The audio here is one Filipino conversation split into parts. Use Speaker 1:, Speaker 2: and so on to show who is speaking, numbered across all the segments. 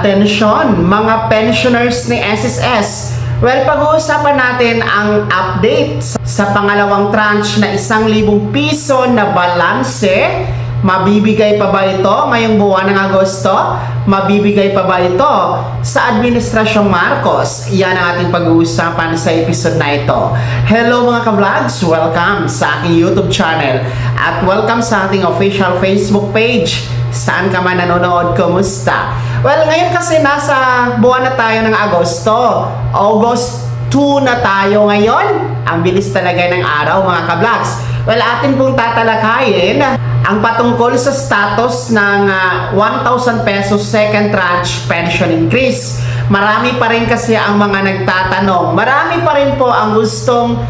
Speaker 1: Atensyon mga pensioners ni SSS. Well, pag-uusapan natin ang update sa pangalawang tranche na 1,000 piso na balanse. Mabibigay pa ba ito ngayong buwan ng Agosto? Mabibigay pa ba ito sa Administrasyong Marcos? Yan ang ating pag-uusapan sa episode na ito. Hello mga ka-vlogs! Welcome sa aking YouTube channel at welcome sa ating official Facebook page. Saan ka man nanonood, kumusta? Well, ngayon kasi nasa buwan na tayo ng Agosto. August 2 na tayo ngayon. Ang bilis talaga ng araw mga ka-vlogs. Well, atin pong tatalakayin ang patungkol sa status ng 1,000 pesos second tranche pension increase. Marami pa rin kasi ang mga nagtatanong. Marami pa rin po ang gustong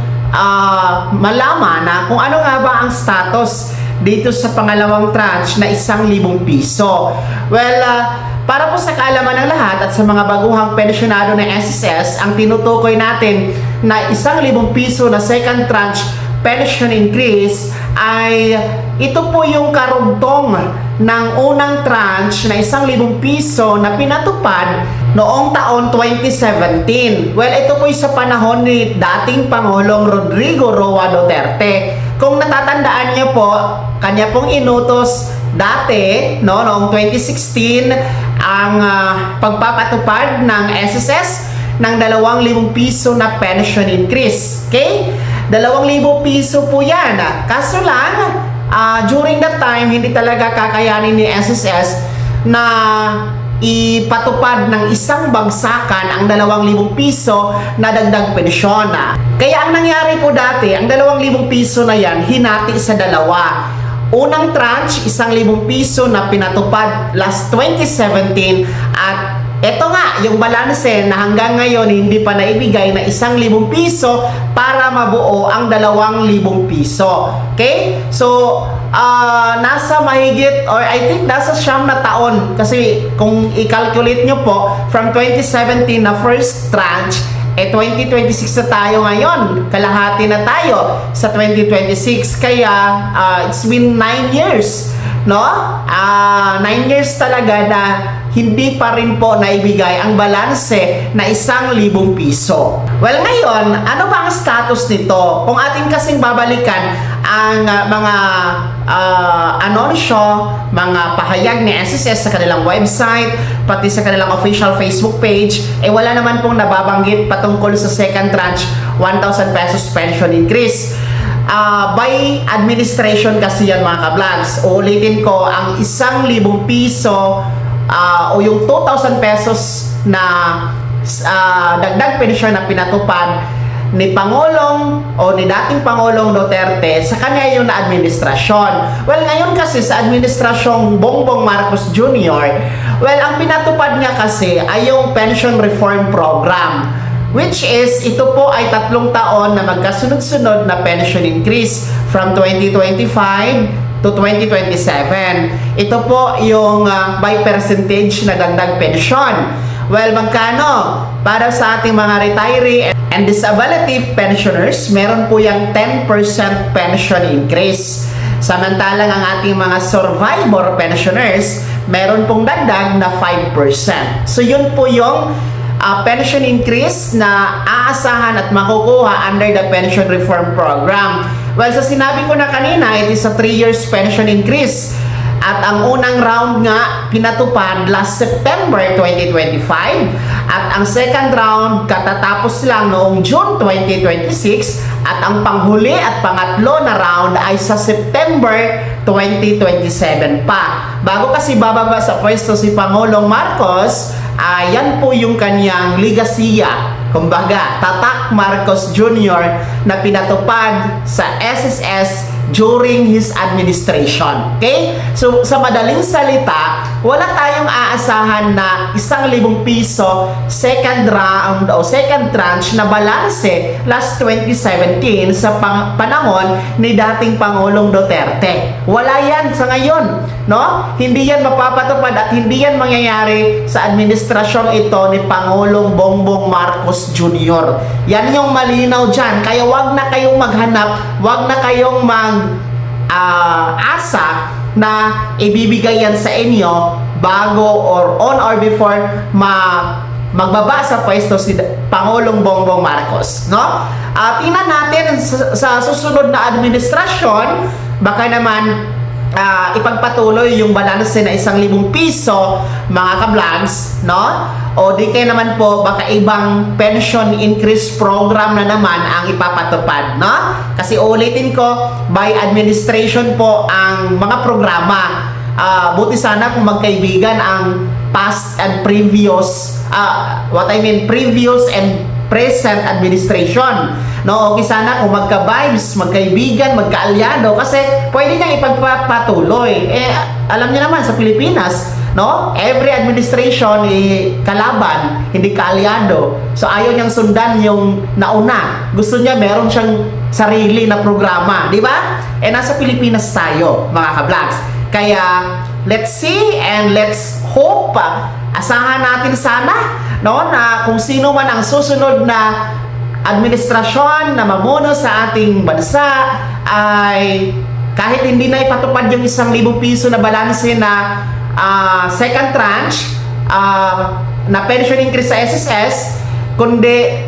Speaker 1: malaman na kung ano nga ba ang status dito sa pangalawang tranche na 1,000 piso. Well, para po sa kaalaman ng lahat at sa mga baguhang pensyonado ng SSS, ang tinutukoy natin na 1,000 piso na second tranche pension increase ay ito po yung karugtong ng unang tranche na 1,000 piso na pinatupad noong taon 2017. Well, ito po sa panahon ni dating Pangulong Rodrigo Roa Duterte. Kung natatandaan niyo po, kanya pong inutos dati, noong 2016, ang pagpapatupad ng SSS ng 2,000 piso na pension increase. Okay? 2,000 piso po yan. Kaso lang, during that time, hindi talaga kakayanin ni SSS na ipatupad ng isang bagsakan ang 2,000 piso na dagdag pensyon. Kaya ang nangyari po dati, ang 2,000 piso na yan, hinati sa dalawa. Unang tranche, 1,000 piso na pinatupad last 2017 at ito nga, yung balanse na hanggang ngayon hindi pa naibigay na 1,000 piso para mabuo ang 2,000 piso. Okay? So, nasa mahigit, or I think nasa 9 na taon. Kasi kung i-calculate nyo po, from 2017 na first tranche, 2026 na tayo ngayon. Kalahati na tayo sa 2026. Kaya, it's been 9 years. No? 9 years talaga na hindi pa rin po naibigay ang balanse na 1,000 piso. Well, ngayon, ano ba ang status nito? Kung ating kasing babalikan ang mga anunsyo, mga pahayag ni SSS sa kanilang website, pati sa kanilang official Facebook page, wala naman pong nababanggit patungkol sa second tranche 1,000 pesos pension increase. By administration kasi yan mga ka-vlogs. Uulitin ko, ang 1,000 piso o yung 2,000 pesos na dagdag pensyon na pinatupad ni Pangulong o ni dating Pangulong Duterte sa kanya yung na administrasyon. Well, ngayon kasi sa administrasyong Bongbong Marcos Jr., well, ang pinatupad niya kasi ay yung pension reform program, which is ito po ay 3 taon na magkasunod-sunod na pension increase from 2025 to 2027. Ito po yung by percentage na dagdag pensyon. Well, magkano? Para sa ating mga retiree and disability pensioners, meron po yung 10% pension increase. Samantalang ang ating mga survivor pensioners, meron pong dagdag na 5%. So yun po yung pension increase na aasahan at makukuha under the pension reform program. Well, sa sinabi ko na kanina, it is a 3 years pension increase. At ang unang round nga pinatupad last September 2025 at ang second round katatapos lang noong June 2026 at ang panghuli at pangatlo na round ay sa September 2027 pa. Bago kasi bababa sa pwesto si Pangulong Marcos, yan po yung kanyang ligasiya. Kumbaga, Tatak Marcos Jr. na pinatupad sa SSS during his administration. Okay? So, sa madaling salita, wala tayong aasahan na 1,000 piso second round o second tranche na balanse last 2017 sa panahon ni dating Pangulong Duterte. Wala yan sa ngayon. No? Hindi yan mapapatupad at hindi yan mangyayari sa administrasyong ito ni Pangulong Bongbong Marcos Jr. Yan yung malinaw dyan. Kaya wag na kayong maghanap, wag na kayong asa na ibibigay yan sa inyo bago or on or before magbaba sa pwesto si Pangulong Bongbong Marcos, no? Tingnan natin sa susunod na administrasyon, baka naman ipagpatuloy yung balanse na 1,000 piso, mga ka-vlogs, no? O di kaya naman po, baka ibang pension increase program na naman ang ipapatupad, no? Kasi ulitin ko, by administration po ang mga programa. Buti sana kung magkaibigan ang past and previous, previous and present administration. No, okay sana kung magka-vibes, magkaibigan, magkaalyado, kasi pwede niyang ipagpatuloy. Alam niyo naman sa Pilipinas, no? Every administration kalaban, hindi kaalyado. So ayaw niyang sundan yung nauna. Gusto niya meron siyang sarili na programa, di ba? Nasa Pilipinas tayo, mga ka-vlogs. Kaya let's see and let's hope, asahan natin sana, no, na kung sino man ang susunod na administrasyon na mamuno sa ating bansa ay kahit hindi na ipatupad yung 1,000 piso na balanse na second tranche na pension increase sa SSS, kundi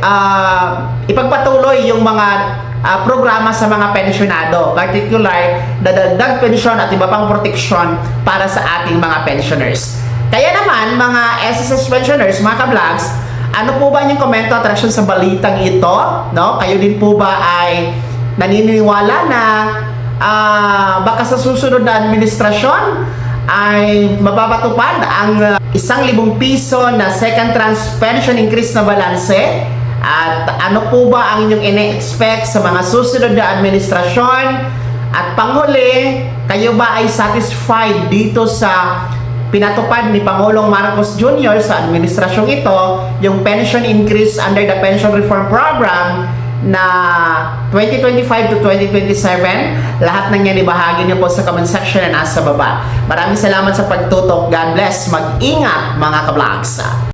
Speaker 1: ipagpatuloy yung mga programa sa mga pensyonado, particular dadagdag pensyon at iba pang proteksyon para sa ating mga pensioners. Kaya naman, mga SSS pensioners, mga ka-vlogs, ano po ba inyong komento at reaksyon sa balitang ito? No? Kayo din po ba ay naniniwala na baka sa susunod na administrasyon ay mapapatupad ang 1,000 piso na second tranche pension increase na balanse? At ano po ba ang inyong ine-expect sa mga susunod na administrasyon? At panghuli, kayo ba ay satisfied dito sa pinatupad ni Pangulong Marcos Jr. sa administrasyong ito, yung pension increase under the Pension Reform Program na 2025 to 2027? Lahat ng yan ibahagi niyo po sa comment section na nasa baba. Maraming salamat sa pagtutok. God bless. Mag-ingat, mga ka-vlogs.